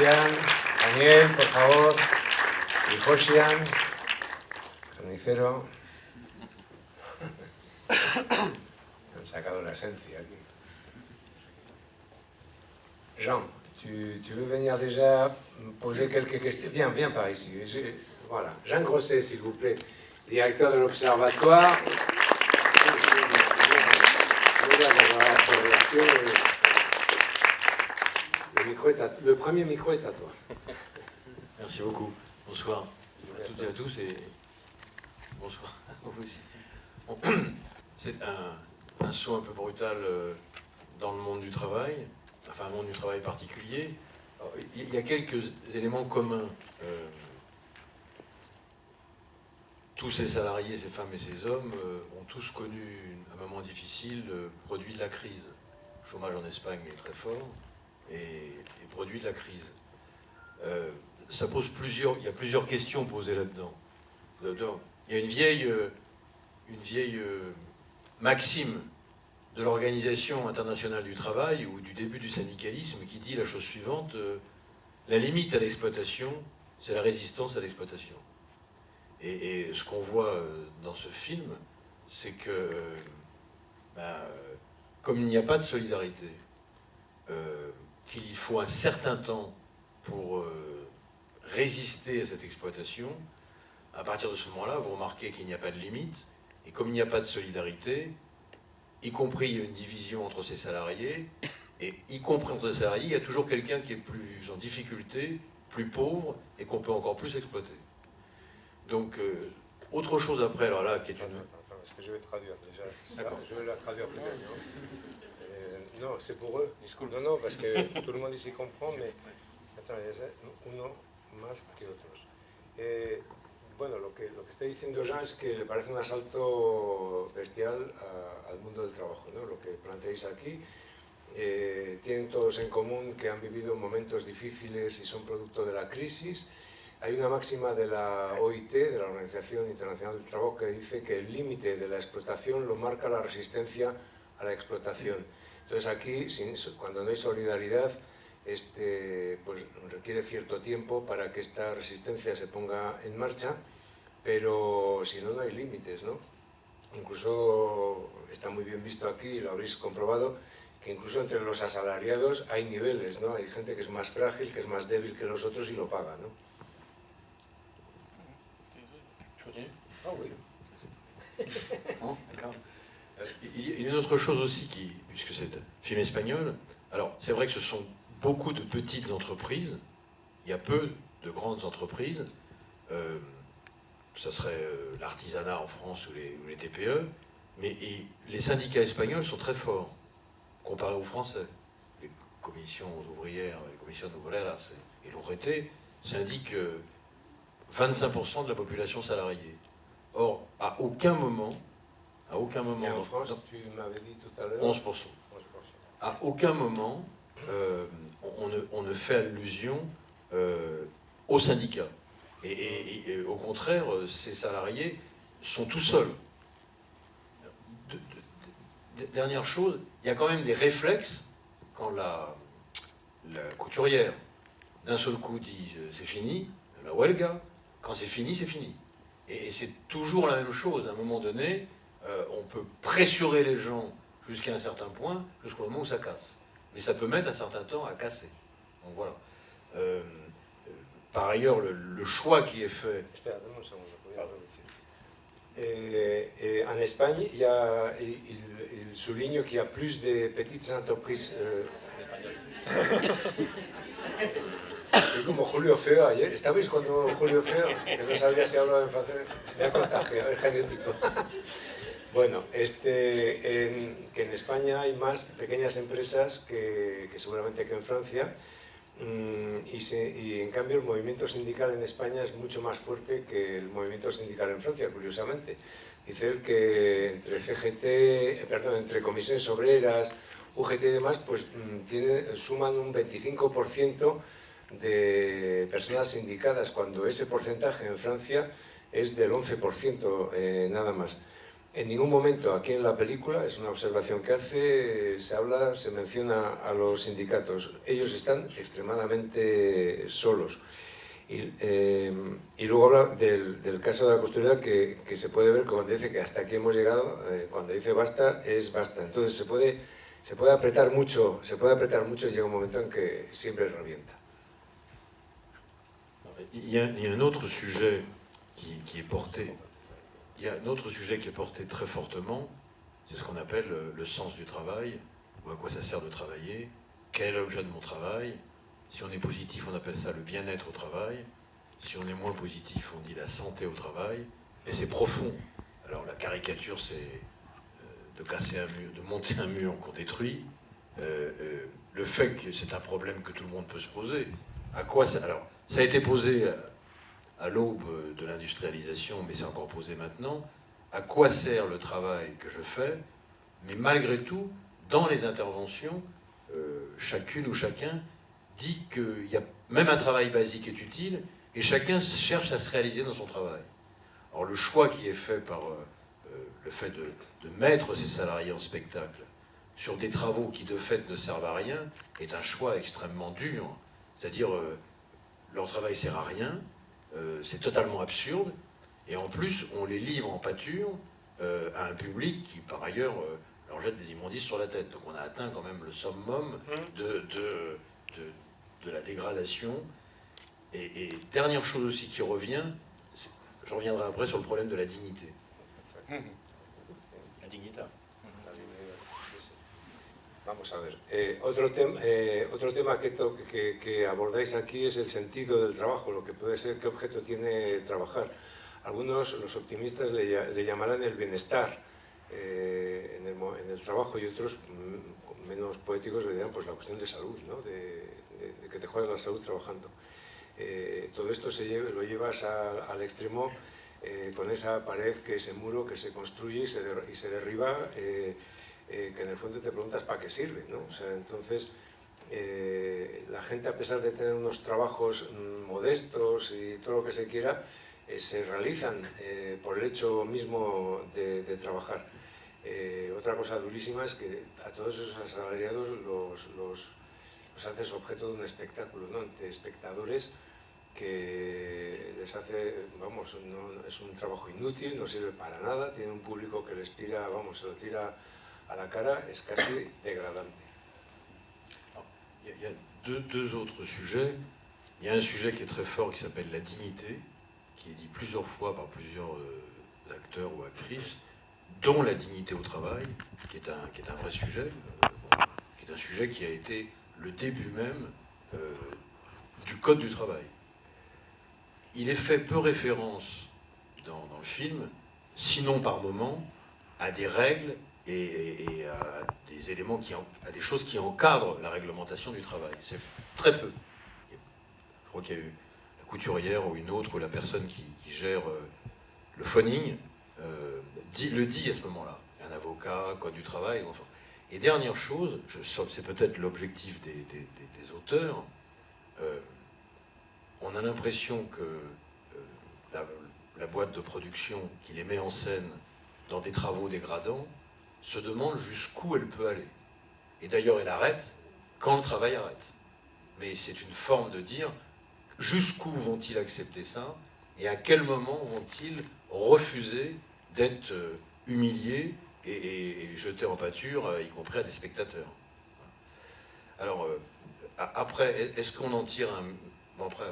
Josian, Daniel, por favor, y Josian, carnicero. Han sacado la esencia aquí. Jean, tu veux venir déjà poser quelques questions? Viens par ici. Voilà. Jean Grosset, s'il vous plaît, directeur de l'Observatoire. Le premier micro est à toi. Merci beaucoup. Bonsoir à toutes et à tous et bonsoir à vous aussi. Bon, c'est un saut un peu brutal dans le monde du travail, enfin un monde du travail particulier. Alors, il y a quelques éléments communs. Tous ces salariés, ces femmes et ces hommes ont tous connu un moment difficile, produit de la crise. Le chômage en Espagne est très fort et produit de la crise. Ça pose il y a plusieurs questions posées là-dedans. Il y a une vieille maxime de l'Organisation internationale du travail ou du début du syndicalisme qui dit la chose suivante, la limite à l'exploitation, c'est la résistance à l'exploitation. Et ce qu'on voit dans ce film, c'est que comme il n'y a pas de solidarité, qu'il faut un certain temps pour résister à cette exploitation, à partir de ce moment-là, vous remarquez qu'il n'y a pas de limite, et comme il n'y a pas de solidarité, y compris une division entre ces salariés, et y compris entre ces salariés, il y a toujours quelqu'un qui est plus en difficulté, plus pauvre, et qu'on peut encore plus exploiter. Donc, autre chose après, alors là, qui est une... Attends, parce que je vais traduire déjà. D'accord. Je vais la traduire peut-être. Non, c'est pour eux. Non, parce que tout le monde ici comprend, mais... Attends, uno más que otros. Bueno, lo que está diciendo Jean es que le parece un asalto bestial al mundo del trabajo, ¿no? Lo que planteáis aquí. Tienen todos en común que han vivido momentos difíciles y son producto de la crisis. Hay una máxima de la OIT, de la Organización Internacional del Trabajo, que dice que el límite de la explotación lo marca la resistencia a la explotación. Entonces aquí, cuando no hay solidaridad, pues requiere cierto tiempo para que esta resistencia se ponga en marcha, pero si no, no hay límites, ¿no? Incluso está muy bien visto aquí, lo habréis comprobado, que incluso entre los asalariados hay niveles, ¿no? Hay gente que es más frágil, que es más débil que los otros y lo paga, ¿no? Ah oui. Bon, d'accord. Il y a une autre chose aussi, puisque c'est un film espagnol, alors c'est vrai que ce sont beaucoup de petites entreprises, il y a peu de grandes entreprises, ça serait l'artisanat en France ou les TPE, mais les syndicats espagnols sont très forts, comparés aux Français. Les commissions ouvrières, les commissions obreras et l'ORT syndiquent 25% de la population salariée. Or, à aucun moment... Et en France, tu m'avais dit tout à l'heure... 11%. À aucun moment, on ne fait allusion aux syndicats. Et au contraire, ces salariés sont tout seuls. Dernière chose, il y a quand même des réflexes quand la couturière, d'un seul coup, dit c'est fini, la huelga, quand c'est fini, c'est fini. Et c'est toujours la même chose. À un moment donné, on peut pressurer les gens jusqu'à un certain point, jusqu'au moment où ça casse. Mais ça peut mettre un certain temps à casser. Donc voilà. Par ailleurs, le choix qui est fait... En Espagne, il souligne qu'il y a plus de petites entreprises... Soy como Julio Feo ayer. ¿Estabais cuando Julio Feo? Que no sabía si hablaba en francés. Me ha contagiado, es genético. Bueno, que en España hay más pequeñas empresas que seguramente que en Francia. Y en cambio el movimiento sindical en España es mucho más fuerte que el movimiento sindical en Francia, curiosamente. Dice él que entre comisiones obreras, UGT y demás, pues suman un 25% de personas sindicadas, cuando ese porcentaje en Francia es del 11% nada más. En ningún momento aquí en la película, es una observación que hace, se menciona a los sindicatos. Ellos están extremadamente solos. Y luego habla del caso de la costurera que se puede ver cuando dice que hasta aquí hemos llegado, cuando dice basta, es basta. Entonces se puede apretar mucho y llega un momento en que siempre revienta. Il y a un autre sujet qui est porté. Il y a un autre sujet qui est porté très fortement, c'est ce qu'on appelle le sens du travail, ou à quoi ça sert de travailler, quel est l'objet de mon travail. Si on est positif, on appelle ça le bien-être au travail. Si on est moins positif, on dit la santé au travail. Et c'est profond. Alors la caricature, c'est de casser un mur, de monter un mur qu'on détruit. Le fait que c'est un problème que tout le monde peut se poser. À quoi ça... Alors, ça a été posé à l'aube de l'industrialisation, mais c'est encore posé maintenant. À quoi sert le travail que je fais? Mais malgré tout, dans les interventions, chacune ou chacun dit qu'il y a même un travail basique est utile, et chacun cherche à se réaliser dans son travail. Alors le choix qui est fait par le fait de mettre ces salariés en spectacle sur des travaux qui de fait ne servent à rien est un choix extrêmement dur. C'est-à-dire leur travail ne sert à rien, c'est totalement absurde, et en plus on les livre en pâture à un public qui par ailleurs leur jette des immondices sur la tête. Donc on a atteint quand même le summum de la dégradation. Et dernière chose aussi qui revient, je reviendrai après sur le problème de la dignité. La dignidad. Vamos a ver. Otro tema que abordáis aquí es el sentido del trabajo, lo que puede ser, qué objeto tiene trabajar. Algunos, los optimistas, le llamarán el bienestar en el trabajo, y otros, menos poéticos, le dirán pues la cuestión de salud, ¿no? de que te juegas la salud trabajando. Todo esto lo llevas al extremo con esa pared, ese muro que se construye y se derriba, que en el fondo te preguntas para qué sirve, ¿no? O sea, entonces, la gente, a pesar de tener unos trabajos modestos y todo lo que se quiera, se realizan por el hecho mismo de trabajar. Otra cosa durísima es que a todos esos asalariados los haces objeto de un espectáculo, ¿no? Ante espectadores que les hace, vamos, no, es un trabajo inútil, no sirve para nada, tiene un público que les tira, vamos, se lo tira a la cara, es casi degradante. Il y a deux autres sujets. Il y a un sujet qui est très fort qui s'appelle la dignité, qui est dit plusieurs fois par plusieurs acteurs ou actrices, dont la dignité au travail, qui est un vrai sujet, qui est un sujet qui a été le début même du Code du travail. Il est fait peu référence dans le film, sinon par moments, à des règles et à des éléments, à des choses qui encadrent la réglementation du travail. C'est très peu. Je crois qu'il y a eu la couturière ou une autre, ou la personne qui gère le phoning, le dit à ce moment-là. Un avocat, Code du travail, enfin. Et dernière chose, c'est peut-être l'objectif des auteurs, on a l'impression que la boîte de production qui les met en scène dans des travaux dégradants se demande jusqu'où elle peut aller. Et d'ailleurs, elle arrête quand le travail arrête. Mais c'est une forme de dire jusqu'où vont-ils accepter ça et à quel moment vont-ils refuser d'être humiliés et jetés en pâture, y compris à des spectateurs. Alors, après, est-ce qu'on en tire un... Bon, après,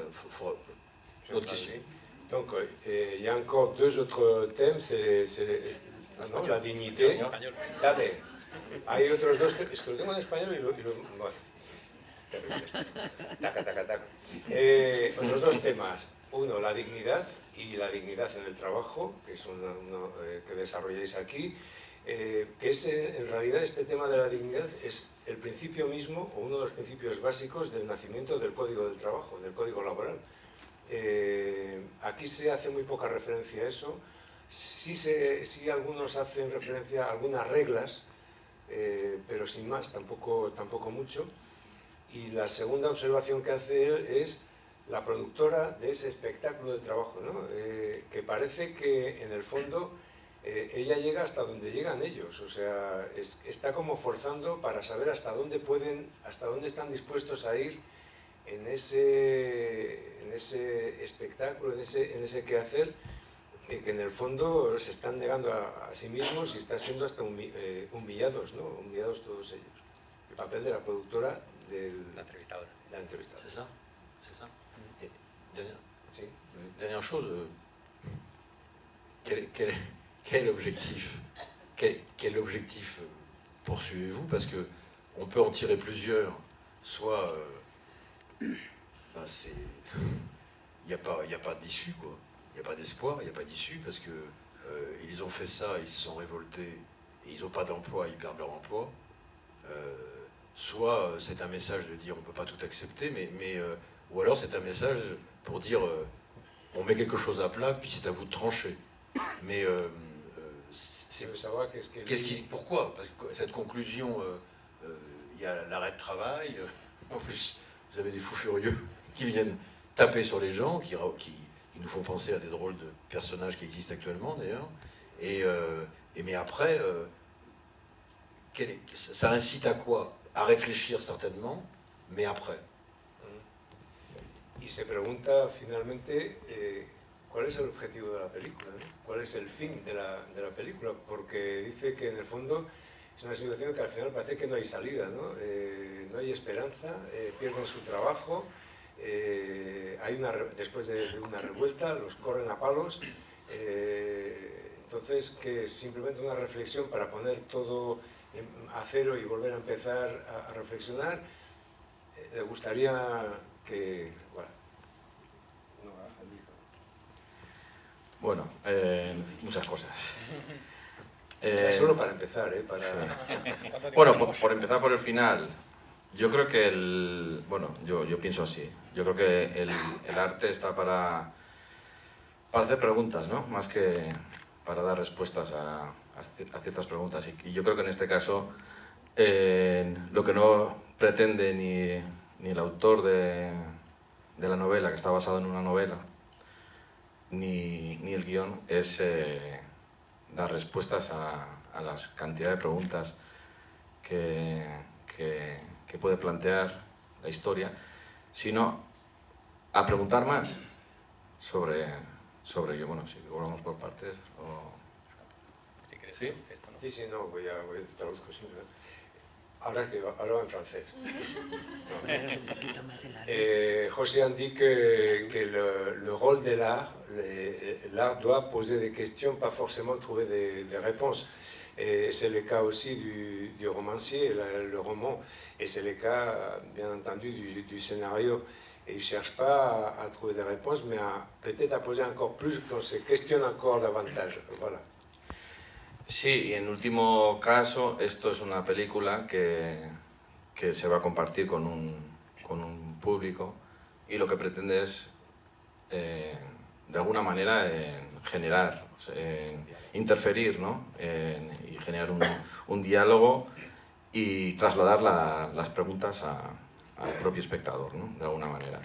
une autre question. Donc, il y a encore deux autres thèmes, c'est ¿no? La dignité. Dale. Hay otros dos, es que lo tengo en español y bueno. Taca, taca, taca. Otros dos temas. Uno, la dignidad y la dignidad en el trabajo, que es uno que desarrolláis aquí, que es en realidad este tema de la dignidad es el principio mismo, o uno de los principios básicos del nacimiento del Código del Trabajo, del Código Laboral. Aquí se hace muy poca referencia a eso. Sí algunos hacen referencia a algunas reglas, pero sin más, tampoco mucho. Y la segunda observación que hace él es la productora de ese espectáculo de trabajo, ¿no? Que parece que en el fondo ella llega hasta donde llegan ellos, o sea, está como forzando para saber hasta dónde están dispuestos a ir en ese espectáculo, en ese quehacer, que en el fondo se están negando a sí mismos y están siendo hasta humillados, ¿no? Humillados todos ellos. El papel de la productora La entrevistadora. de la entrevistadora. C'est ça, c'est ça. Et dernière, Sí. dernière chose, quel est l'objectif quel objectif poursuivez-vous? Parce que on peut en tirer plusieurs. Soit, il n'y a pas d'issue, quoi. Il n'y a pas d'espoir, il n'y a pas d'issue, parce que ils ont fait ça, ils se sont révoltés, et ils n'ont pas d'emploi, ils perdent leur emploi. Soit c'est un message de dire on ne peut pas tout accepter, ou alors c'est un message pour dire on met quelque chose à plat, puis c'est à vous de trancher. Mais pourquoi? Parce que cette conclusion, il y a l'arrêt de travail, en plus vous avez des fous furieux qui viennent taper sur les gens, qui nous font penser à des drôles de personnages qui existent actuellement d'ailleurs. Mais après, ça incite à quoi? À réfléchir certainement, mais après. Y se pregunta finalmente cuál es el objetivo de la película, ¿no? Cuál es el fin de la película, porque dice que en el fondo es una situación que al final parece que no hay salida, ¿no? No hay esperanza, pierden su trabajo, después de una revuelta los corren a palos, entonces que es simplemente una reflexión para poner todo a cero y volver a empezar a reflexionar. Le gustaría que... Bueno, muchas cosas. Solo para empezar, para... Sí. Bueno, por empezar por el final, yo creo que yo pienso así. Yo creo que el arte está para hacer preguntas, ¿no? Más que para dar respuestas a ciertas preguntas. Y yo creo que en este caso lo que no pretende ni el autor de la novela, que está basado en una novela, ni el guión, es dar respuestas a las cantidades de preguntas que puede plantear la historia, sino a preguntar más sobre ello. Bueno, si volvamos por partes o... Si quieres, ¿Sí? esto, ¿no? Sí, no, voy a traduzco siempre. Ahora va en francés. Poneros un poquito más en la José indique que le rôle de l'art doit poser des questions, pas forcément trouver des réponses. C'est le cas aussi du romancier, le roman, et c'est le cas, bien entendu, du scénario. Et il ne cherche pas à trouver des réponses, mais peut-être à poser encore plus, qu'on se questionne encore davantage. Voilà. Sí, y en último caso, esto es una película que se va a compartir con un público, y lo que pretende es, de alguna manera, generar, interferir, ¿no? Y generar un diálogo y trasladar las preguntas al propio espectador, ¿no? De alguna manera.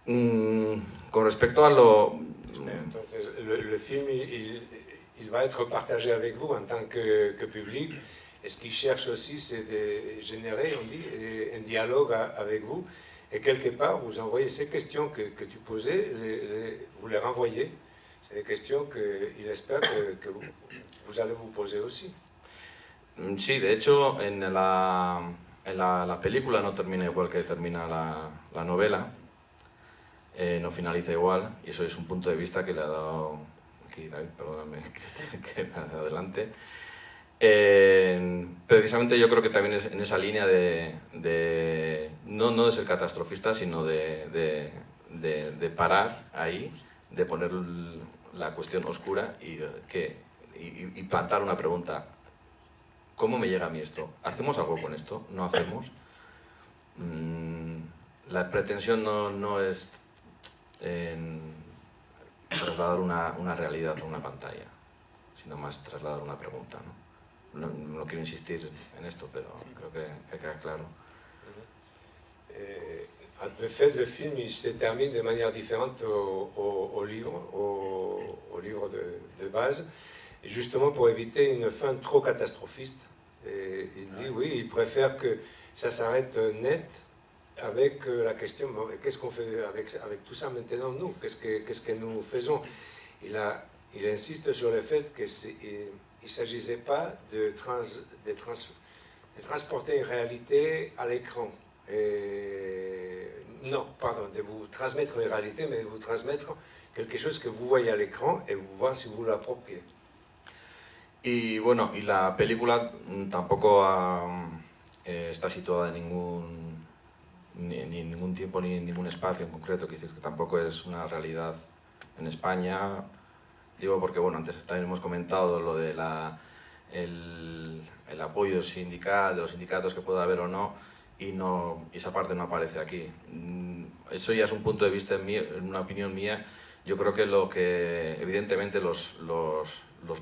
Con respecto a lo... Entonces, le film, il va être partagé avec vous en tant que public. Et ce qu'il cherche aussi, c'est de générer, on dit, un dialogue avec vous. Et quelque part, vous envoyez ces questions que tu posais, vous les renvoyez. C'est des questions qu'il espère que vous allez vous poser aussi. Sí, de hecho, en la película no termina igual que termina la novela. No finaliza igual, y eso es un punto de vista que le ha dado aquí David, perdóname, que adelante. Precisamente yo creo que también es en esa línea no de ser catastrofista, sino de parar ahí, de poner la cuestión oscura y plantar una pregunta. ¿Cómo me llega a mí esto? ¿Hacemos algo con esto? ¿No hacemos? La pretensión no es trasladar una realidad a una pantalla, sino más trasladar una pregunta, ¿no? No quiero insistir en esto, pero creo que queda claro. De fait, le film il se termine de manière différente au livre, au livre de base. Et justement pour éviter une fin trop catastrophiste. Et il dit oui, il préfère que ça s'arrête net avec la question, bon, qu'est-ce qu'on fait avec tout ça maintenant nous? Qu'est-ce que nous faisons? Il insiste sur le fait qu'il ne s'agissait pas de transporter une réalité à l'écran. Non, pardon, de vous transmettre une réalité, mais de vous transmettre quelque chose que vous voyez à l'écran et vous voir si vous l'appropriez. Y bueno, y la película tampoco está situada en ni en ningún tiempo ni en ningún espacio en concreto, que tampoco es una realidad en España. Digo porque, bueno, antes también hemos comentado lo de el apoyo sindical, de los sindicatos que pueda haber o no, y esa parte no aparece aquí. Eso ya es un punto de vista mío, una opinión mía. Yo creo que evidentemente los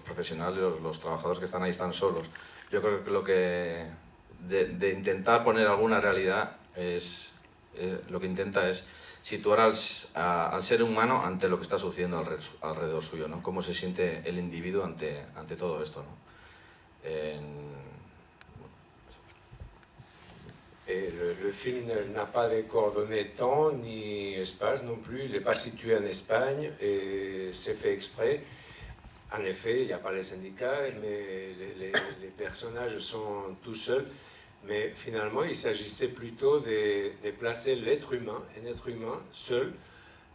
profesionales, los trabajadores que están ahí están solos. Yo creo que lo que de intentar poner alguna realidad lo que intenta es situar al ser humano ante lo que está sucediendo alrededor suyo, ¿no? Cómo se siente el individuo ante todo esto, ¿no? Et le film n'a pas de coordonnées temps ni espace non plus, il n'est pas situé en Espagne et c'est fait exprès. En effet, il n'y a pas les syndicats, mais les personnages sont tout seuls. Mais finalement, il s'agissait plutôt de placer l'être humain, un être humain seul,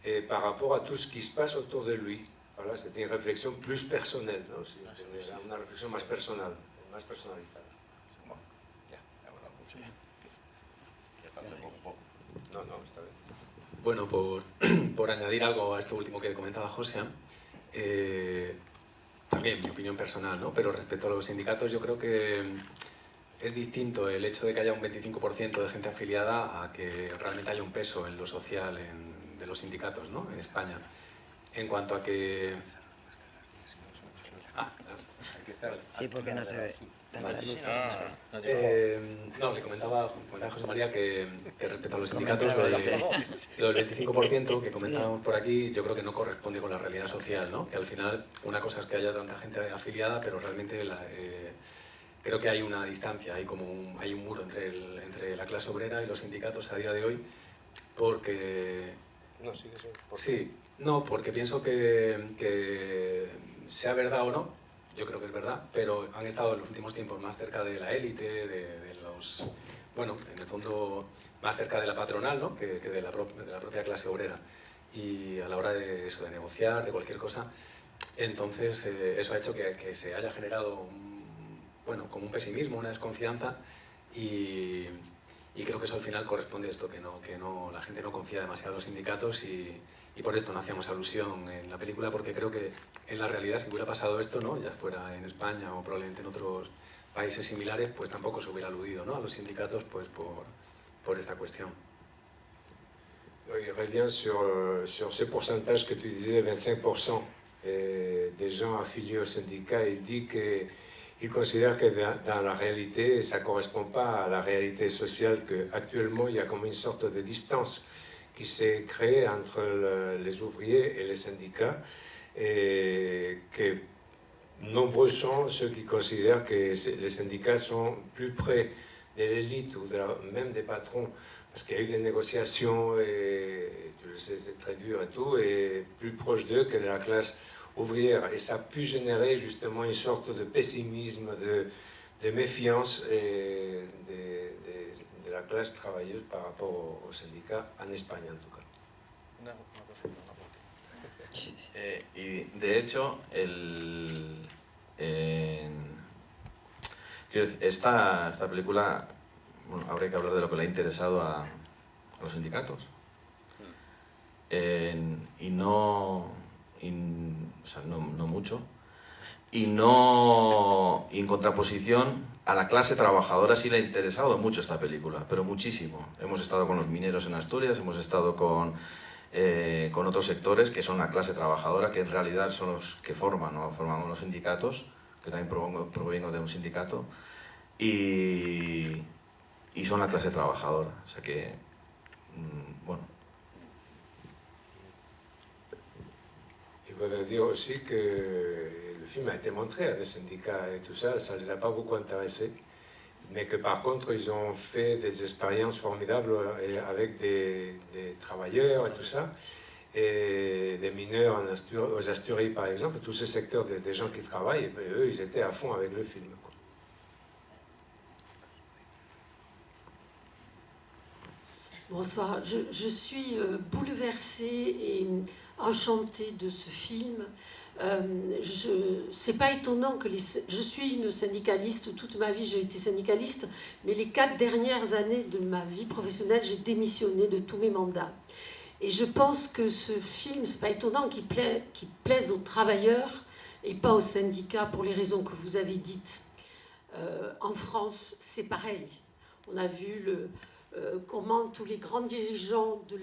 et par rapport à tout ce qui se passe autour de lui. Voilà, c'était une réflexion plus personnelle, ¿no? Sí, una réflexion más personal, más personalizada. Bueno, ya, he hablado mucho. Ya falta poco. No, está bien. Bueno, por añadir algo a esto último que comentaba José, también mi opinión personal, ¿no? Pero respecto a los sindicatos, yo creo que es distinto el hecho de que haya un 25% de gente afiliada a que realmente haya un peso en lo social de los sindicatos, ¿no? En España. En cuanto a que... Sí, porque no se ve. Tanta Vale. luz. No, le comentaba José María que respecto a los sindicatos, lo del 25% que comentábamos por aquí, yo creo que no corresponde con la realidad social, ¿no? Que al final una cosa es que haya tanta gente afiliada, pero realmente creo que hay una distancia, hay un muro entre la clase obrera y los sindicatos a día de hoy, porque... No, sigue. Sí, no, porque pienso que sea verdad o no, yo creo que es verdad, pero han estado en los últimos tiempos más cerca de la élite, de los... Bueno, en el fondo más cerca de la patronal, ¿no? que de la propia clase obrera. Y a la hora de negociar, de cualquier cosa, entonces eso ha hecho que se haya generado como un pesimismo, una desconfianza, y creo que eso al final corresponde a esto, que la gente no confía demasiado en los sindicatos, y por esto no hacíamos alusión en la película, porque creo que en la realidad, si hubiera pasado esto, ¿no? Ya fuera en España o probablemente en otros países similares, pues tampoco se hubiera aludido, ¿no? A los sindicatos pues por esta cuestión. Il revient sur ce pourcentage que tu disais, 25% des gens affiliés au syndicat. Il dit qu'il considère que dans la réalité, ça ne correspond pas à la réalité sociale, qu'actuellement, il y a comme une sorte de distance qui s'est créée entre les ouvriers et les syndicats, et que nombreux sont ceux qui considèrent que les syndicats sont plus près de l'élite ou même des patrons, parce qu'il y a eu des négociations, et tu le sais, c'est très dur et tout, et plus proche d'eux que de la classe ouvrière. Et ça a pu générer justement une sorte de pessimisme, de méfiance de la classe travailleuse par rapport aux syndicats, en Espagne en tout cas. Y de hecho, esta película, bueno, habría que hablar de lo que le ha interesado a los sindicatos. Y no mucho. Y en contraposición a la clase trabajadora sí le ha interesado mucho esta película, pero muchísimo. Hemos estado con los mineros en Asturias, hemos estado con otros sectores que son la clase trabajadora, que en realidad son los que formamos los sindicatos, que también provengo de un sindicato, y son la clase trabajadora. O sea que, bueno. Il faudrait dire aussi que film a été montré à des syndicats et tout ça, ça ne les a pas beaucoup intéressés. Mais que par contre, ils ont fait des expériences formidables avec des travailleurs et tout ça, et des mineurs aux Asturies par exemple, tous ces secteurs des gens qui travaillent, et eux, ils étaient à fond avec le film, quoi. Bonsoir, je suis bouleversée et enchantée de ce film. C'est pas étonnant que je suis une syndicaliste, toute ma vie j'ai été syndicaliste, mais les 4 dernières années de ma vie professionnelle, j'ai démissionné de tous mes mandats. Et je pense que ce film, c'est pas étonnant qu'il plaise aux travailleurs et pas aux syndicats pour les raisons que vous avez dites. En France, c'est pareil. On a vu comment tous les grands dirigeants de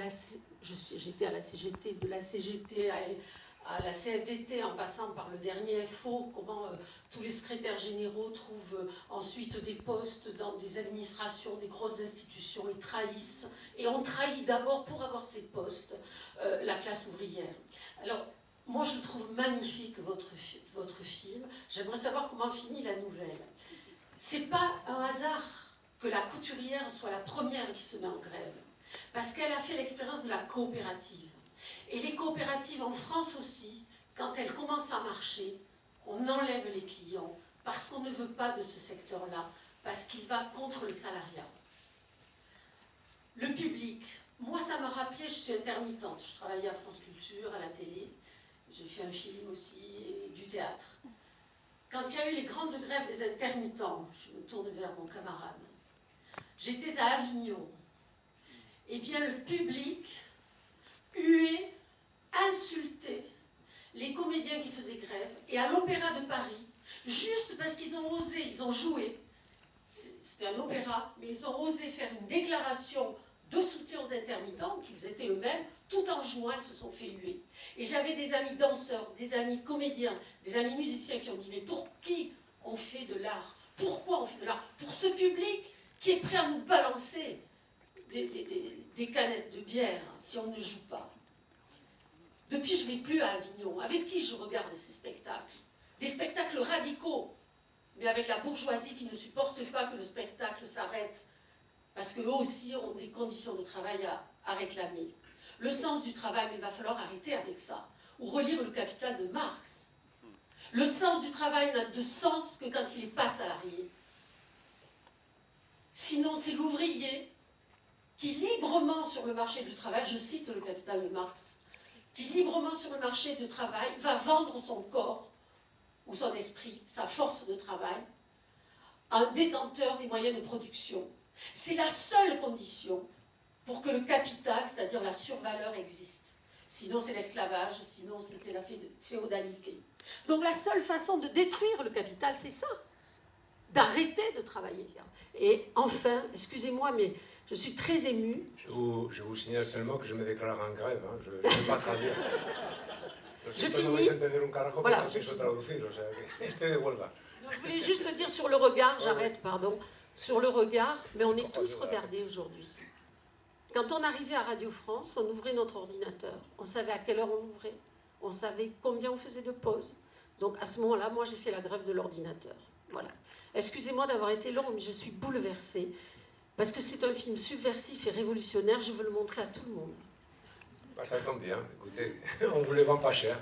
j'étais à la CGT, de la CGT à la CFDT, en passant par le dernier FO, comment tous les secrétaires généraux trouvent ensuite des postes dans des administrations, des grosses institutions, et trahissent. Et on trahit d'abord, pour avoir ces postes, la classe ouvrière. Alors, moi je trouve magnifique votre film. J'aimerais savoir comment finit la nouvelle. C'est pas un hasard que la couturière soit la première qui se met en grève, parce qu'elle a fait l'expérience de la coopérative. Et les coopératives en France aussi, quand elles commencent à marcher, on enlève les clients, parce qu'on ne veut pas de ce secteur-là, parce qu'il va contre le salariat. Le public, moi ça m'a rappelé, je suis intermittente, je travaillais à France Culture, à la télé, j'ai fait un film aussi, et du théâtre. Quand il y a eu les grandes grèves des intermittents, je me tourne vers mon camarade, j'étais à Avignon. Eh bien, le public huait, insultait les comédiens qui faisaient grève. Et à l'Opéra de Paris, juste parce qu'ils ont osé, ils ont joué, c'était un opéra, mais ils ont osé faire une déclaration de soutien aux intermittents, qu'ils étaient eux-mêmes, tout en jouant, ils se sont fait huer. Et j'avais des amis danseurs, des amis comédiens, des amis musiciens qui ont dit « Mais pour qui on fait de l'art? Pourquoi on fait de l'art? Pour ce public qui est prêt à nous balancer des canettes de bière si on ne joue pas. » Depuis, je ne vais plus à Avignon. Avec qui je regarde ces spectacles? Des spectacles radicaux, mais avec la bourgeoisie qui ne supporte pas que le spectacle s'arrête, parce qu'eux aussi ont des conditions de travail à réclamer. Le sens du travail, mais il va falloir arrêter avec ça, ou relire le Capital de Marx. Le sens du travail n'a de sens que quand il n'est pas salarié. Sinon, c'est l'ouvrier qui librement sur le marché du travail, je cite le Capital de Marx, qui librement sur le marché du travail va vendre son corps ou son esprit, sa force de travail, à un détenteur des moyens de production. C'est la seule condition pour que le capital, c'est-à-dire la survaleur, existe. Sinon, c'est l'esclavage, sinon, c'était la féodalité. Donc, la seule façon de détruire le capital, c'est ça, d'arrêter de travailler. Et enfin, excusez-moi, mais je suis très émue. Je vous signale seulement que je me déclare en grève, hein. Je ne vais pas traduire. Je finis. No vais entender un carajo, voilà, porque no pienso traducir, o sea, que estoy de huelga. Je voulais juste dire sur le regard, j'arrête, pardon, sur le regard, mais on est tous regardés aujourd'hui. Quand on arrivait à Radio France, on ouvrait notre ordinateur, on savait à quelle heure on ouvrait, on savait combien on faisait de pauses. Donc à ce moment-là, moi j'ai fait la grève de l'ordinateur. Voilà. Excusez-moi d'avoir été long, mais je suis bouleversée, parce que c'est un film subversif et révolutionnaire, je veux le montrer à tout le monde. Bah, ça tombe bien, écoutez, on ne vous les vend pas cher.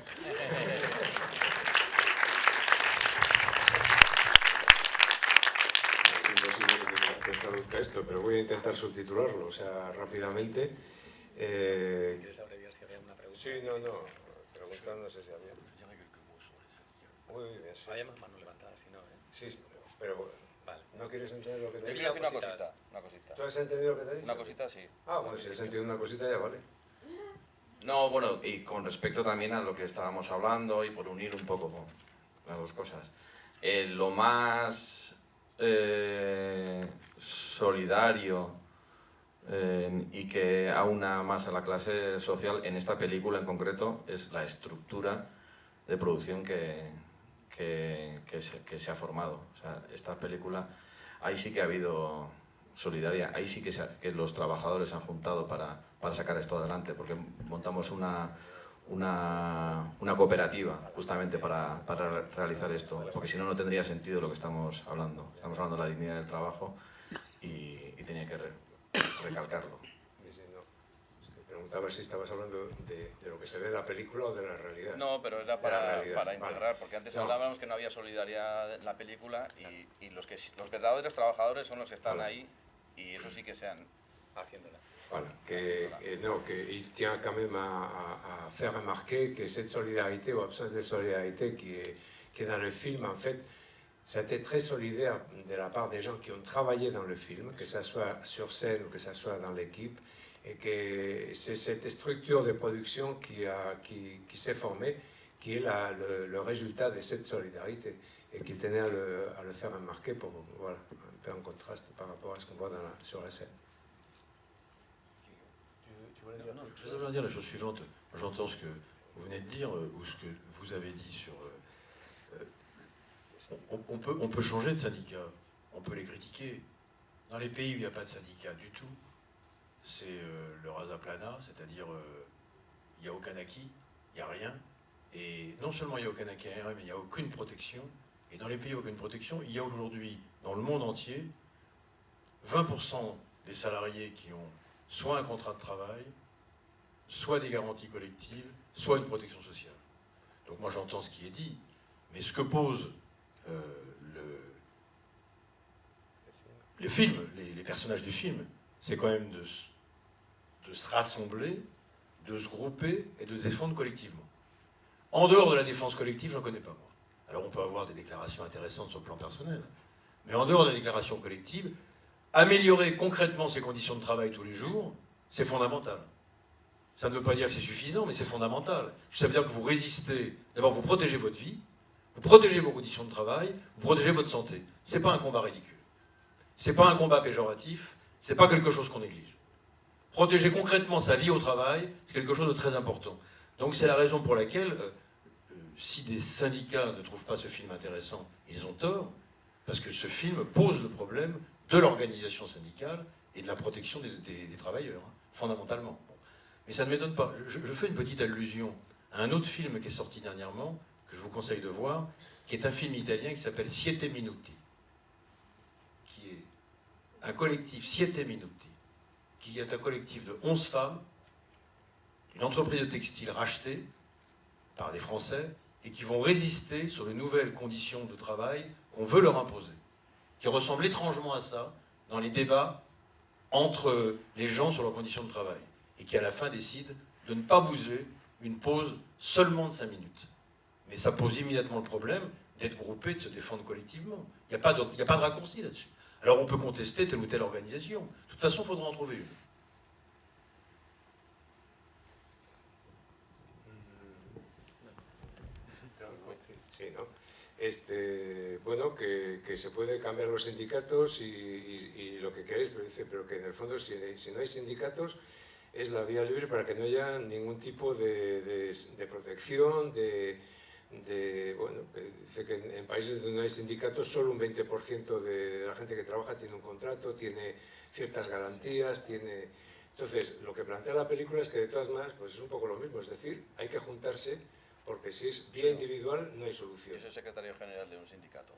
Que traduzca esto, pero voy a intentar subtitularlo, o sea, rápidamente. Si quieres abreviar si había una pregunta. Sí, no, preguntando, no sé si había. Oui, bien sûr. Había más manos levantadas, si no, ¿eh? Sí, pero Vale. ¿no quieres entender lo que te Yo he quería dicho? decir una cosita. ¿Tú has entendido lo que te he dicho? Una cosita, sí. Ah, bueno, si has entendido una cosita ya vale. No, bueno, y con respecto también a lo que estábamos hablando y por unir un poco con las dos cosas, lo más solidario y que aúna más a la clase social en esta película en concreto es la estructura de producción que se ha formado. O sea, esta película, ahí sí que ha habido solidaria, ahí sí que los trabajadores han juntado para sacar esto adelante, porque montamos una cooperativa justamente para realizar esto, porque si no, no tendría sentido lo que estamos hablando. Estamos hablando de la dignidad del trabajo y tenía que recalcarlo. Sí, no. Es que preguntaba si estabas hablando de lo que se ve en la película o de la realidad. No, pero era De la realidad, para vale. integrar, porque antes No. hablábamos que no había solidaridad en la película y los verdaderos trabajadores son los que están Vale. ahí y eso sí que sean haciéndola. Voilà, il tient quand même à faire remarquer que cette solidarité ou absence de solidarité qui est dans le film, en fait, ça a été très solidaire de la part des gens qui ont travaillé dans le film, que ce soit sur scène ou que ce soit dans l'équipe, et que c'est cette structure de production qui s'est formée, qui est le résultat de cette solidarité, et qu'il tenait à le faire remarquer pour, voilà, un peu en contraste par rapport à ce qu'on voit sur la scène. Non, je voudrais dire la chose suivante. J'entends ce que vous venez de dire ou ce que vous avez dit sur... on peut changer de syndicat, on peut les critiquer. Dans les pays où il n'y a pas de syndicat du tout, c'est le rasaplana, c'est-à-dire il n'y a aucun acquis, il n'y a rien. Et non seulement il n'y a aucun acquis, mais il n'y a aucune protection. Et dans les pays où il n'y a aucune protection, il y a aujourd'hui, dans le monde entier, 20% des salariés qui ont soit un contrat de travail, soit des garanties collectives, soit une protection sociale. Donc moi j'entends ce qui est dit, mais ce que pose les films, les personnages du film, c'est quand même de se rassembler, de se grouper et de se défendre collectivement. En dehors de la défense collective, j'en connais pas moi. Alors on peut avoir des déclarations intéressantes sur le plan personnel, mais en dehors de la déclaration collective, améliorer concrètement ses conditions de travail tous les jours, c'est fondamental. Ça ne veut pas dire que c'est suffisant, mais c'est fondamental. Ça veut dire que vous résistez, d'abord vous protégez votre vie, vous protégez vos conditions de travail, vous protégez votre santé. C'est pas un combat ridicule. C'est pas un combat péjoratif, c'est pas quelque chose qu'on néglige. Protéger concrètement sa vie au travail, c'est quelque chose de très important. Donc c'est la raison pour laquelle, si des syndicats ne trouvent pas ce film intéressant, ils ont tort, parce que ce film pose le problème de l'organisation syndicale et de la protection des travailleurs, hein, fondamentalement. Bon. Mais ça ne m'étonne pas. Je fais une petite allusion à un autre film qui est sorti dernièrement, que je vous conseille de voir, qui est un film italien qui s'appelle Siete Minuti, qui est un collectif, Siete Minuti, qui est un collectif de 11 femmes, une entreprise de textile rachetée par des Français, et qui vont résister sur les nouvelles conditions de travail qu'on veut leur imposer, qui ressemblent étrangement à ça dans les débats entre les gens sur leurs conditions de travail, et qui à la fin décident de ne pas bouger une pause seulement de 5 minutes. Mais ça pose immédiatement le problème d'être groupé, de se défendre collectivement. Il n'y a pas de raccourci là-dessus. Alors on peut contester telle ou telle organisation. De toute façon, il faudra en trouver une. Sí, ¿no? Bueno, que se puede cambiar los sindicatos y lo que queréis, pero dice, pero que en el fondo si no hay sindicatos es la vía libre para que no haya ningún tipo de protección, bueno, dice que en países donde no hay sindicatos solo un 20% de la gente que trabaja tiene un contrato, tiene ciertas garantías, tiene... Entonces, lo que plantea la película es que de todas maneras, pues es un poco lo mismo, es decir, hay que juntarse porque si es vía individual no hay solución. Yo soy secretario general de un sindicato.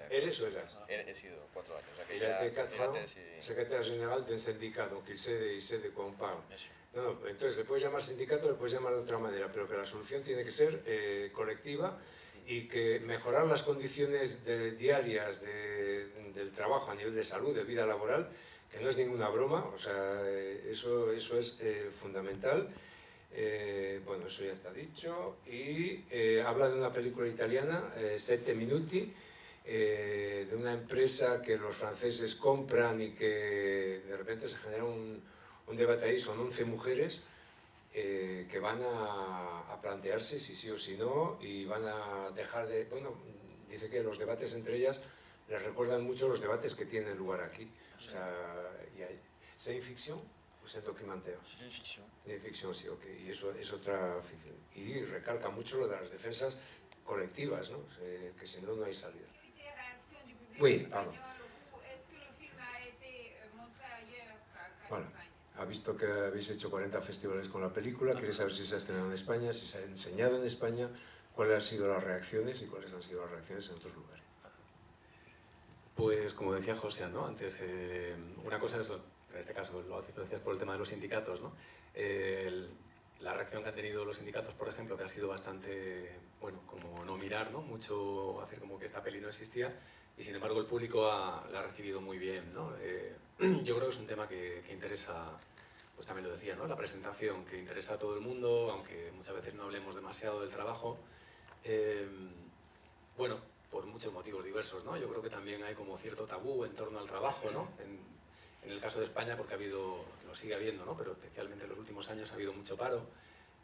¿Eres o eras? He sido 4 años. O sea que Il a été 4 ans y... secrétaire général d'un syndicat, donc il sait de quoi on parle. No, entonces le puedes llamar sindicato, le puedes llamar de otra manera, pero que la solución tiene que ser colectiva y que mejorar las condiciones diarias del trabajo a nivel de salud, de vida laboral, que no es ninguna broma, o sea, eso es fundamental. Bueno, eso ya está dicho. Y habla de una película italiana, Sette Minuti, de una empresa que los franceses compran y que de repente se genera un debate ahí. Son 11 mujeres que van a plantearse si sí o si no y van a dejar de... Bueno, dice que los debates entre ellas les recuerdan mucho los debates que tienen lugar aquí. O sea, ¿c'est une fiction o c'est un documentaire? C'est une fiction. De ficción, sí, ok. Y eso es otra ficción. Y recalca mucho lo de las defensas colectivas, ¿no? Que si no, no hay salida. Oui, pardon. Est-ce que le film a été montré ailleurs qu'en Voilà. Espagne? ha visto que habéis hecho 40 festivales con la película, quiere saber si se ha estrenado en España, si se ha enseñado en España, cuáles han sido las reacciones y cuáles han sido las reacciones en otros lugares. Pues como decía José, ¿no? Antes, una cosa es, en este caso lo decías por el tema de los sindicatos, ¿no? La reacción que han tenido los sindicatos, por ejemplo, que ha sido bastante, bueno, como no mirar, ¿no? Mucho hacer como que esta peli no existía, y sin embargo el público la ha recibido muy bien, ¿no? Yo creo que es un tema que interesa, pues también lo decía, ¿no? La presentación, que interesa a todo el mundo, aunque muchas veces no hablemos demasiado del trabajo. Bueno, por muchos motivos diversos, ¿no? Yo creo que también hay como cierto tabú en torno al trabajo, ¿no? En el caso de España, porque ha habido, lo sigue habiendo, ¿no? Pero especialmente en los últimos años ha habido mucho paro,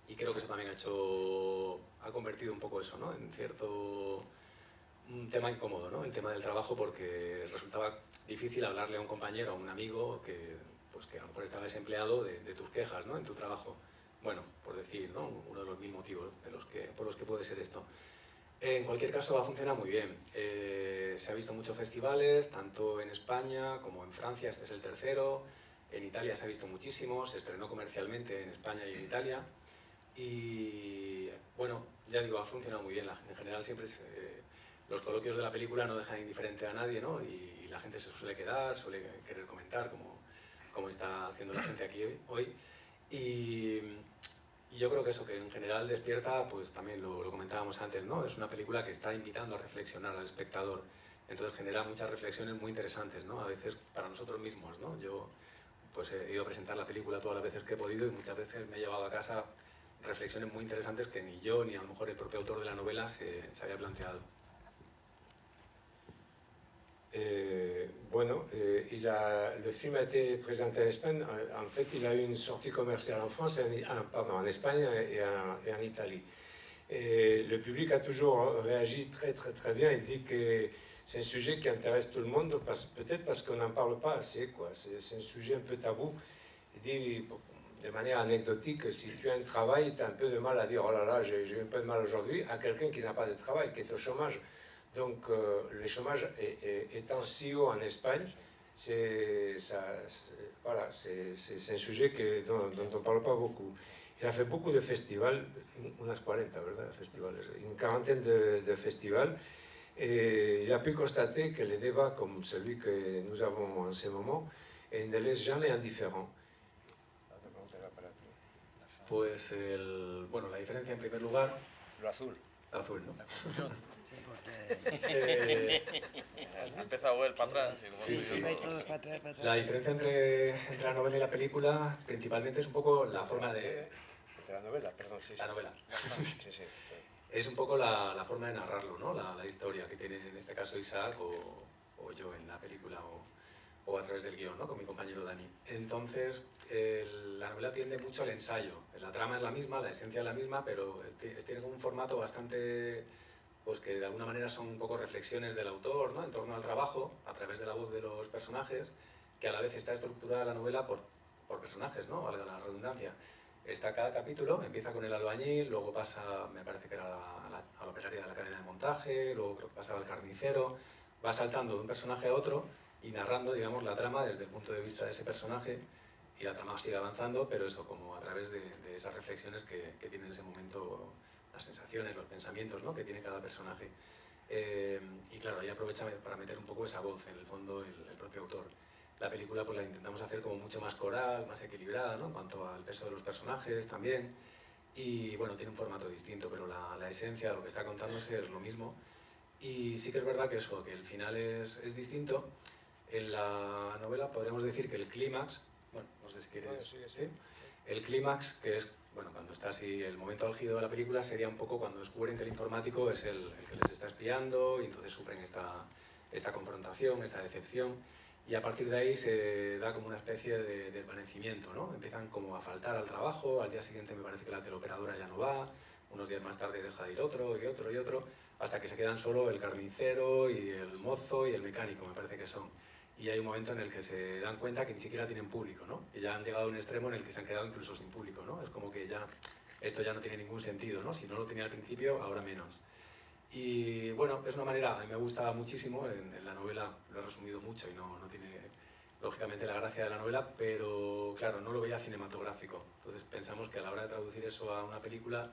y creo que eso también ha convertido un poco eso, ¿no? En cierto un tema incómodo, ¿no? El tema del trabajo, porque resultaba difícil hablarle a un compañero, a un amigo que, pues, que a lo mejor estaba desempleado de tus quejas, ¿no? En tu trabajo. Bueno, por decir, ¿no? Uno de los mil motivos por los que puede ser esto. En cualquier caso, ha funcionado muy bien. Se ha visto muchos festivales, tanto en España como en Francia, este es el tercero. En Italia se ha visto muchísimo, se estrenó comercialmente en España y en Italia. Y bueno, ya digo, ha funcionado muy bien. En general siempre los coloquios de la película no dejan indiferente a nadie, ¿no? Y la gente se suele quedar, suele querer comentar, como está haciendo la gente aquí hoy. Y yo creo que eso, que en general despierta, pues también lo comentábamos antes, ¿no? Es una película que está invitando a reflexionar al espectador. Entonces genera muchas reflexiones muy interesantes, ¿no? A veces para nosotros mismos, ¿no? Yo pues he ido a presentar la película todas las veces que he podido y muchas veces me he llevado a casa reflexiones muy interesantes que ni yo ni a lo mejor el propio autor de la novela se había planteado. Le film a été présenté en Espagne. En fait, il a eu une sortie commerciale en France, en Espagne et en Italie. Et le public a toujours réagi très très bien. Il dit que c'est un sujet qui intéresse tout le monde, peut-être parce qu'on n'en parle pas assez, quoi. C'est un sujet un peu tabou. Il dit de manière anecdotique, si tu as un travail, tu as un peu de mal à dire « Oh là là, j'ai eu un peu de mal aujourd'hui » à quelqu'un qui n'a pas de travail, qui est au chômage. Donc, le chômage étant si haut en Espagne, c'est un sujet dont on ne parle pas beaucoup. Il a fait beaucoup de festivals, unas 40, ¿verdad? Festivales, une quarantaine de festivals, et il a pu constater que les débats comme celui que nous avons en ce moment ne laissent jamais indifférent. Pues, bueno, la diferencia en primer lugar... Lo azul. Azul, ¿no? Sí, porque... Ha empezado él para atrás. Sí, va todo para atrás, para atrás. La diferencia entre la novela y la película principalmente es un poco la forma de... Entre la novela, perdón, sí. La novela. Sí, sí. Es un poco la forma de narrarlo, ¿no? La historia que tiene en este caso Isaac o yo en la película o a través del guión, ¿no? Con mi compañero Dani. Entonces, la novela tiende mucho al ensayo. La trama es la misma, la esencia es la misma, pero tiene un formato bastante... pues que de alguna manera son un poco reflexiones del autor, ¿no? En torno al trabajo, a través de la voz de los personajes, que a la vez está estructurada la novela por personajes, ¿no? Valga la redundancia. Está cada capítulo, empieza con el albañil, luego pasa, me parece que era a la operaria de la cadena de montaje, luego creo que pasaba al carnicero, va saltando de un personaje a otro y narrando, digamos, la trama desde el punto de vista de ese personaje, y la trama sigue avanzando, pero eso, como a través de esas reflexiones que tiene en ese momento, las sensaciones, los pensamientos, ¿no? Que tiene cada personaje. Y claro, ahí aprovecha para meter un poco esa voz, en el fondo, el propio autor. La película pues la intentamos hacer como mucho más coral, más equilibrada, ¿no? En cuanto al peso de los personajes también. Y bueno, tiene un formato distinto, pero la esencia, lo que está contándose es lo mismo. Y sí que es verdad que eso, que el final es distinto. En la novela podríamos decir que el clímax, bueno, no sé si quieres... ¿sí? El clímax, que es, bueno, cuando está así, el momento álgido de la película, sería un poco cuando descubren que el informático es el que les está espiando, y entonces sufren esta confrontación, esta decepción, y a partir de ahí se da como una especie de desvanecimiento, ¿no? Empiezan como a faltar al trabajo, al día siguiente me parece que la teleoperadora ya no va, unos días más tarde deja de ir otro, y otro, y otro, hasta que se quedan solo el carnicero y el mozo y el mecánico, me parece que son. Y hay un momento en el que se dan cuenta que ni siquiera tienen público, ¿no? Que ya han llegado a un extremo en el que se han quedado incluso sin público, ¿no? Es como que ya esto ya no tiene ningún sentido, ¿no? Si no lo tenía al principio, ahora menos. Y bueno, es una manera, a mí me gusta muchísimo, en la novela lo he resumido mucho y no tiene lógicamente la gracia de la novela, pero claro, no lo veía cinematográfico. Entonces pensamos que a la hora de traducir eso a una película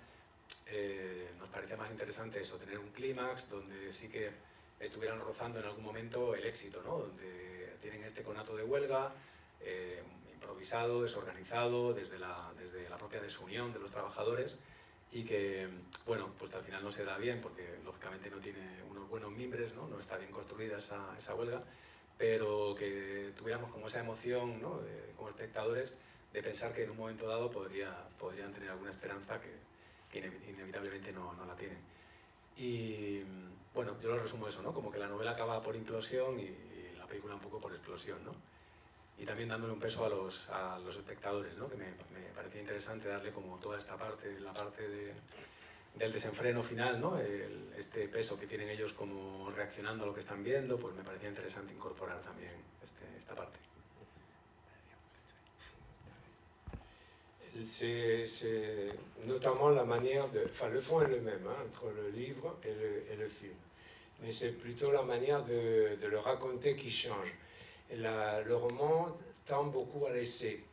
nos parecía más interesante eso, tener un clímax donde sí que estuvieran rozando en algún momento el éxito, ¿no? Donde tienen este conato de huelga, improvisado, desorganizado, desde la propia desunión de los trabajadores, y que, bueno, pues al final no se da bien porque lógicamente no tiene unos buenos mimbres, ¿no? No está bien construida esa huelga, pero que tuviéramos como esa emoción, ¿no? Como espectadores, de pensar que en un momento dado podrían tener alguna esperanza que inevitablemente no la tienen. Y bueno, yo lo resumo eso, ¿no? Como que la novela acaba por implosión y la película un poco por explosión, ¿no? Y también dándole un peso a los espectadores, ¿no? Que me parecía interesante darle como toda esta parte, la parte del desenfreno final, ¿no? Este peso que tienen ellos como reaccionando a lo que están viendo, pues me parecía interesante incorporar también esta parte. C'est notamment la manière de... Enfin, le fond est le même, hein, entre le livre et le film. Mais c'est plutôt la manière de le raconter qui change. Et le roman tend beaucoup à l'essai.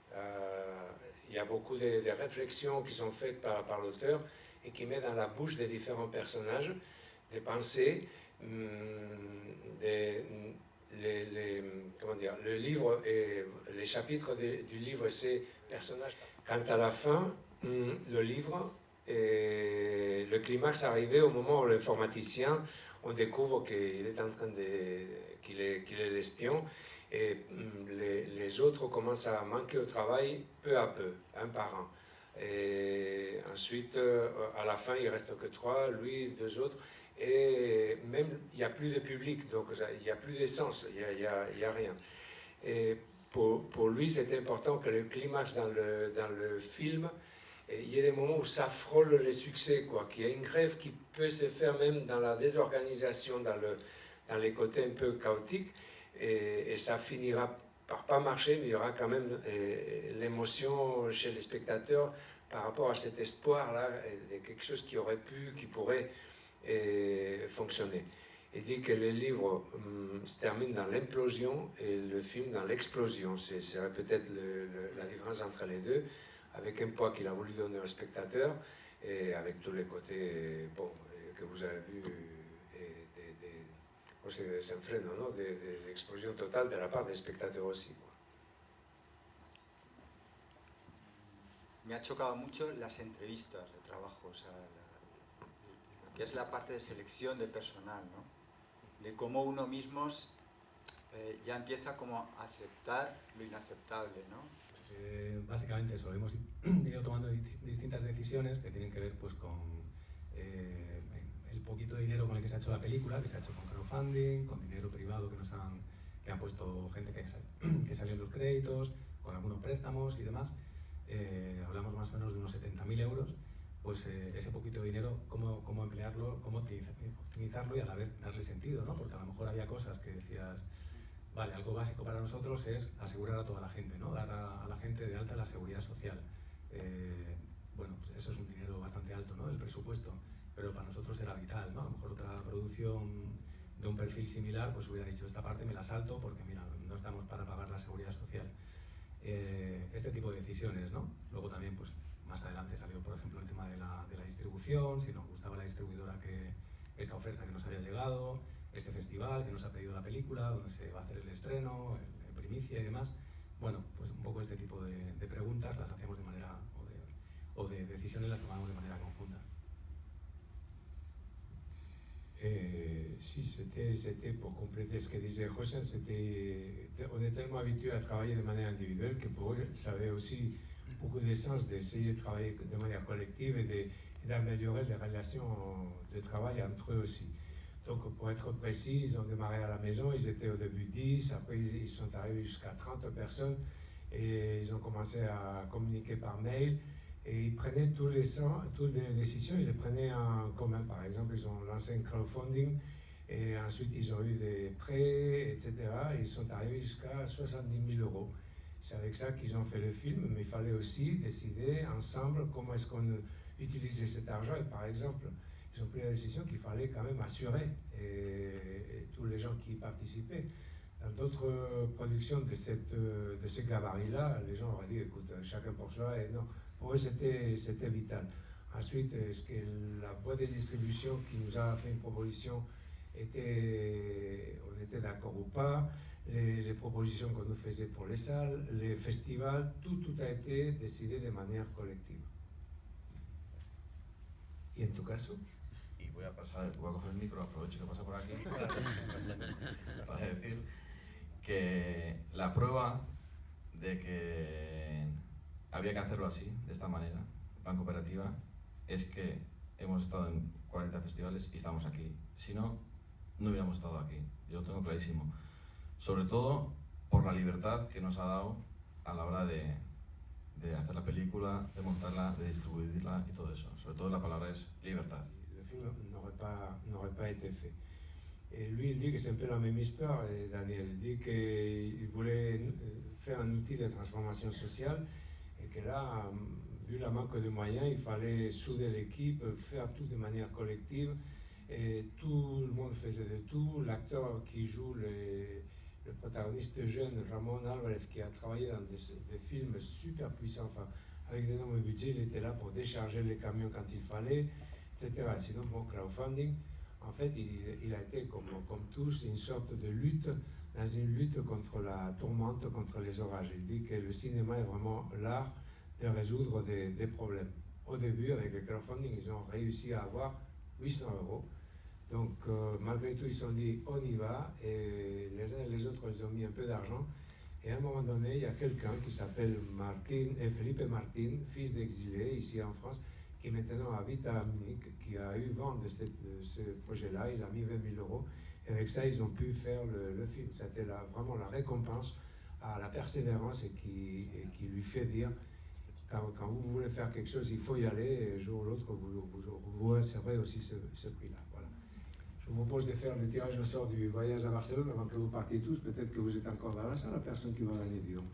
Il y a beaucoup de réflexions qui sont faites par l'auteur et qui met dans la bouche des différents personnages des pensées, comment dire, le livre et les chapitres du livre et ses personnages. Quant à la fin, le livre, le climax arrivait au moment où l'informaticien, on découvre qu'il est en train qu'il est l'espion, et les autres commencent à manquer au travail peu à peu, un par un. Et ensuite, à la fin, il ne reste que 3, lui, 2 autres. Et même, il n'y a plus de public, donc il n'y a plus d'essence, il n'y a rien. Et pour lui, c'est important que le climax dans le film, il y ait des moments où ça frôle les succès, quoi, qu'il y ait une grève qui peut se faire même dans la désorganisation, dans les côtés un peu chaotiques, et ça finira par pas marcher, mais il y aura quand même l'émotion chez les spectateurs par rapport à cet espoir-là, de quelque chose qui pourrait fonctionner. Il dit que le livre se termine dans l'implosion et le film dans l'explosion. C'est peut-être la différence entre les deux, avec un poids qu'il a voulu donner au spectateur et avec tous les côtés que vous avez vus, des desenfrenos, ¿no? de l'explosion totale de la part des spectateurs aussi. Me ha chocado mucho las entrevistas de trabajo, o sea, lo que es la parte de selección de personal, ¿no? De cómo uno mismo ya empieza como a aceptar lo inaceptable, ¿no? Básicamente eso, hemos ido tomando distintas decisiones que tienen que ver pues con el poquito dinero con el que se ha hecho la película, que se ha hecho con crowdfunding, con dinero privado que han puesto gente que salió en los créditos, con algunos préstamos y demás. Hablamos más o menos de unos 70.000 euros, pues ese poquito de dinero, cómo emplearlo, cómo optimizarlo y a la vez darle sentido, ¿no? Porque a lo mejor había cosas que decías, vale, algo básico para nosotros es asegurar a toda la gente, ¿no? Dar a la gente de alta la seguridad social. Bueno, pues eso es un dinero bastante alto, ¿no? Del presupuesto, pero para nosotros era vital, ¿no? A lo mejor otra producción de un perfil similar, pues hubiera dicho, esta parte me la salto porque, mira, no estamos para pagar la seguridad social. Este tipo de decisiones, ¿no? Luego también, pues, más adelante salió, por ejemplo, el tema de la distribución, si nos gustaba la distribuidora esta oferta que nos había llegado, este festival que nos ha pedido la película, donde se va a hacer el estreno, en primicia y demás. Bueno, pues un poco este tipo de preguntas las hacíamos de manera, o de decisiones las tomamos de manera conjunta. Si c'était pour compléter ce que disait José, on est tellement habitué à travailler de manière individuelle que pour eux, ça avait aussi beaucoup de sens d'essayer de travailler de manière collective et d'améliorer les relations de travail entre eux aussi. Donc pour être précis, ils ont démarré à la maison, ils étaient au début 10, après ils sont arrivés jusqu'à 30 personnes et ils ont commencé à communiquer par mail. Et ils prenaient toutes les décisions, ils les prenaient en commun. Par exemple, ils ont lancé un crowdfunding et ensuite ils ont eu des prêts, etc. Et ils sont arrivés jusqu'à 70 000 euros. C'est avec ça qu'ils ont fait le film, mais il fallait aussi décider ensemble comment est-ce qu'on utilisait cet argent. Et par exemple, ils ont pris la décision qu'il fallait quand même assurer et tous les gens qui participaient Dans d'autres productions de ce gabarit-là, les gens auraient dit, écoute, chacun pour soi, et non, pour eux c'était vital. Ensuite, est-ce que la boîte de distribution qui nous a fait une proposition, on était d'accord ou pas, les propositions qu'on nous faisait pour les salles, les festivals, tout a été décidé de manière collective. ¿Y en tu caso? Y voy a coger el micro, aprovecho que pasa por aquí, para decir que la prueba de que había que hacerlo así, de esta manera, Pan Cooperativa, es que hemos estado en 40 festivales y estamos aquí. Si no, no hubiéramos estado aquí, yo lo tengo clarísimo. Sobre todo por la libertad que nos ha dado a la hora de hacer la película, de montarla, de distribuirla y todo eso. Sobre todo la palabra es libertad. Le film n'aurait pas été fait. Et lui, il dit que c'est un peu la même histoire, et Daniel. Il dit qu'il voulait faire un outil de transformation sociale et que là, vu la manque de moyens, il fallait souder l'équipe, faire tout de manière collective. Et tout le monde faisait de tout. L'acteur qui joue le protagoniste jeune, Ramón Álvarez, qui a travaillé dans des films super puissants, enfin, avec d'énormes budgets, il était là pour décharger les camions quand il fallait, etc. Sinon, bon, crowdfunding, en fait, il a été, comme tous, une sorte de lutte, dans une lutte contre la tourmente, contre les orages. Il dit que le cinéma est vraiment l'art de résoudre des problèmes. Au début, avec le crowdfunding, ils ont réussi à avoir 800 €. Donc, malgré tout, ils se sont dit, on y va, et les uns et les autres, ils ont mis un peu d'argent. Et à un moment donné, il y a quelqu'un qui s'appelle Felipe Martin, fils d'exilé, ici en France, qui maintenant habite à Munich, qui a eu vent de ce projet-là, il a mis 20 000 €, et avec ça, ils ont pu faire le film. C'était vraiment la récompense à la persévérance et qui lui fait dire, quand vous voulez faire quelque chose, il faut y aller, et un jour ou l'autre, vous recevrez aussi ce prix-là. Voilà. Je vous propose de faire le tirage au sort du voyage à Barcelone avant que vous partiez tous. Peut-être que vous êtes encore dans la salle, la personne qui va gagner, disons.